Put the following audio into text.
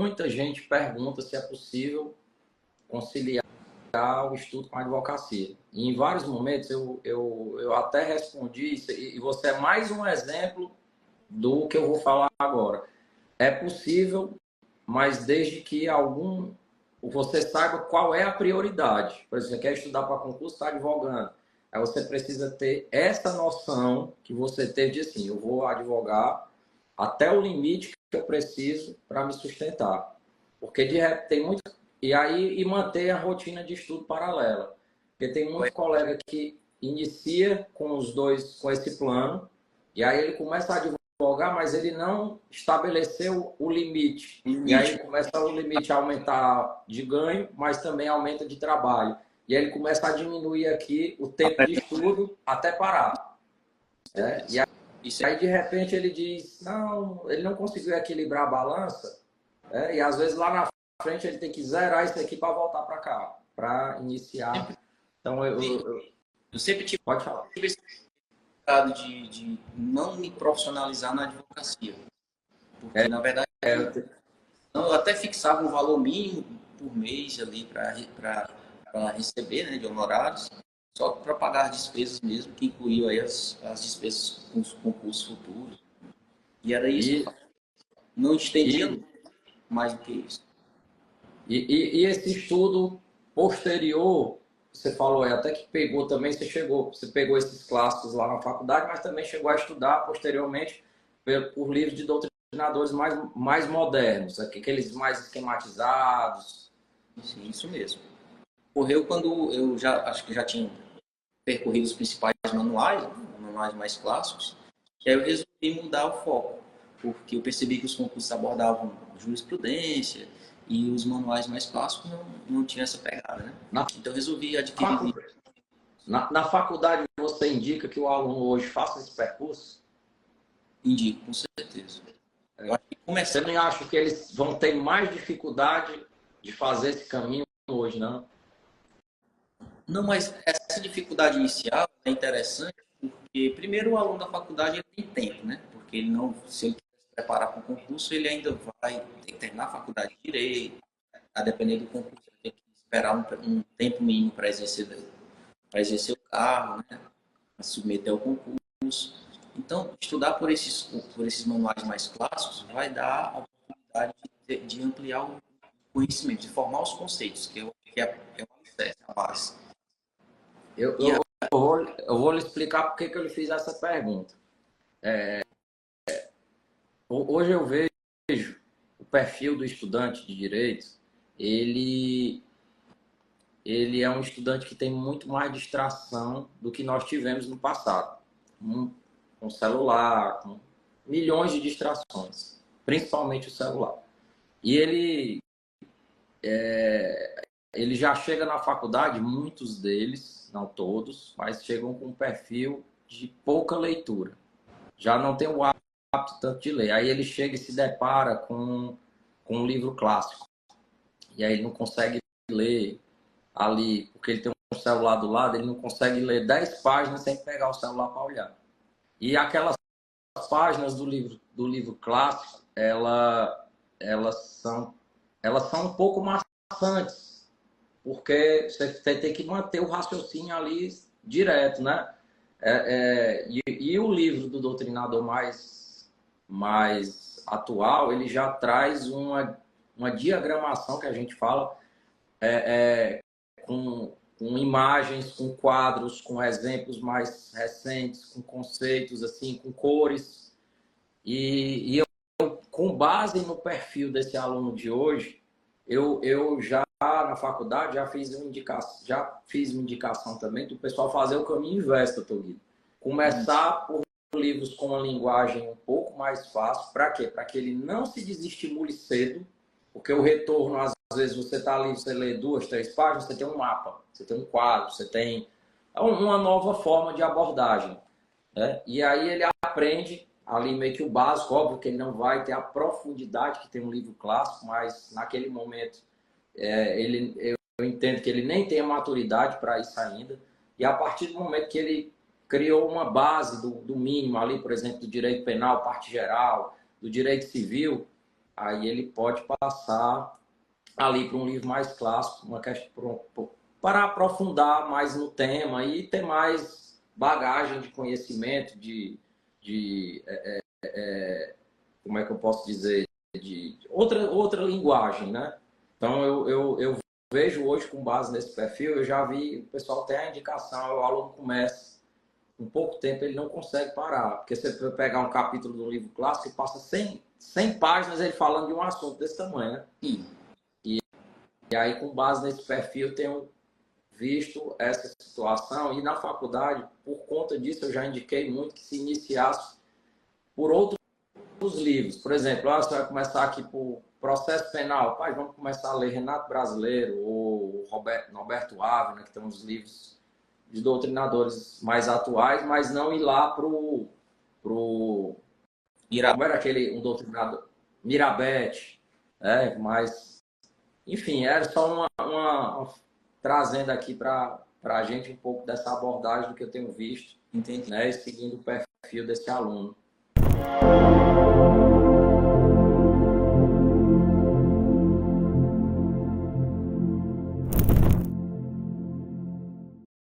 muita gente pergunta se é possível conciliar o estudo com a advocacia. E em vários momentos eu até respondi isso, e você é mais um exemplo do que eu vou falar agora. É possível, mas desde que você saiba qual é a prioridade. Por exemplo, você quer estudar para concurso, está advogando. Aí você precisa ter essa noção que você teve de assim, eu vou advogar até o limite que eu preciso para me sustentar. Porque de repente tem muito... E manter a rotina de estudo paralela. Porque tem muito colega que inicia com os dois, com esse plano, e aí ele começa a advogar, mas ele não estabeleceu o limite. E aí começa o limite a aumentar de ganho, mas também aumenta de trabalho. E aí ele começa a diminuir aqui o tempo de estudo até parar. E aí, de repente, ele diz, não, ele não conseguiu equilibrar a balança, e às vezes lá na frente ele tem que zerar isso aqui para voltar para cá, para iniciar. Então, eu sempre tive pode falar. Esse de não me profissionalizar na advocacia. Porque, na verdade, eu até fixava um valor mínimo por mês ali para receber, né, de honorários, só para pagar as despesas mesmo, que incluíam aí as despesas com os concursos futuros. E era isso. Não estendia mais do que isso. E esse estudo posterior, você falou até que pegou também, você pegou esses clássicos lá na faculdade, mas também chegou a estudar posteriormente por livros de doutrinadores mais modernos, aqueles mais esquematizados. Sim, isso mesmo. Ocorreu quando eu acho que já tinha percorrido os principais manuais, manuais mais clássicos, e aí eu resolvi mudar o foco, porque eu percebi que os concursos abordavam jurisprudência e os manuais mais clássicos não tinham essa pegada, né? Então eu resolvi adquirir... Na faculdade você indica que o aluno hoje faça esse percurso? Indico, com certeza. Eu acho que Você não acha que eles vão ter mais dificuldade de fazer esse caminho hoje, não? Não, mas essa dificuldade inicial é interessante porque, primeiro, o aluno da faculdade ele tem tempo, né? Porque ele não, se ele se preparar para o concurso, ele ainda vai ter que terminar a faculdade de Direito, a depender do concurso, ele tem que esperar um tempo mínimo para exercer o cargo, né? Para submeter ao concurso. Então, estudar por esses manuais mais clássicos vai dar a oportunidade de ampliar o conhecimento, de formar os conceitos, que é o alicerce, a base. Eu vou lhe explicar por que eu lhe fiz essa pergunta. Hoje eu vejo o perfil do estudante de direito, ele é um estudante que tem muito mais distração do que nós tivemos no passado. Com celular, com milhões de distrações, principalmente o celular. E ele já chega na faculdade, muitos deles, não todos, mas chegam com um perfil de pouca leitura. Já não tem o hábito tanto de ler. Aí ele chega e se depara com um livro clássico. E aí ele não consegue ler ali, porque ele tem um celular do lado, ele não consegue ler 10 páginas sem pegar o celular para olhar. E aquelas páginas do livro clássico, elas são um pouco maçantes, porque você tem que manter o raciocínio ali direto, né? E o livro do doutrinador mais atual, ele já traz uma diagramação que a gente fala com imagens, com quadros, com exemplos mais recentes, com conceitos, assim, com cores. E eu, com base no perfil desse aluno de hoje, eu já na faculdade já fiz uma indicação também do pessoal fazer o caminho inverso, doutor Guido. Começar por livros com uma linguagem um pouco mais fácil. Para quê? Para que ele não se desestimule cedo, porque o retorno, às vezes, você está ali, você lê 2, 3 páginas, você tem um mapa, você tem um quadro, você tem uma nova forma de abordagem, né? E aí ele aprende ali meio que o básico, óbvio que ele não vai ter a profundidade que tem um livro clássico, mas naquele momento eu entendo que ele nem tem a maturidade para isso ainda. E a partir do momento que ele criou uma base do mínimo ali, por exemplo, do direito penal, parte geral, do direito civil, aí ele pode passar ali para um livro mais clássico, uma questão, para aprofundar mais no tema e ter mais bagagem de conhecimento, de como é que eu posso dizer, de outra linguagem, né? Então, eu vejo hoje, com base nesse perfil, eu já vi, o pessoal tem a indicação, o aluno começa, em pouco tempo ele não consegue parar, porque você pegar um capítulo do livro clássico e passa 100 páginas ele falando de um assunto desse tamanho, né? E aí, com base nesse perfil, eu tenho visto essa situação, e na faculdade, por conta disso, eu já indiquei muito que se iniciasse por outros livros. Por exemplo, você vai começar aqui por processo penal, pai, vamos começar a ler Renato Brasileiro ou Roberto Ávila, que tem uns livros de doutrinadores mais atuais, mas não ir lá pro como era aquele, um doutrinador, Mirabete, mas, enfim, era só trazendo aqui para a gente um pouco dessa abordagem do que eu tenho visto, Entendi. né, e seguindo o perfil desse aluno.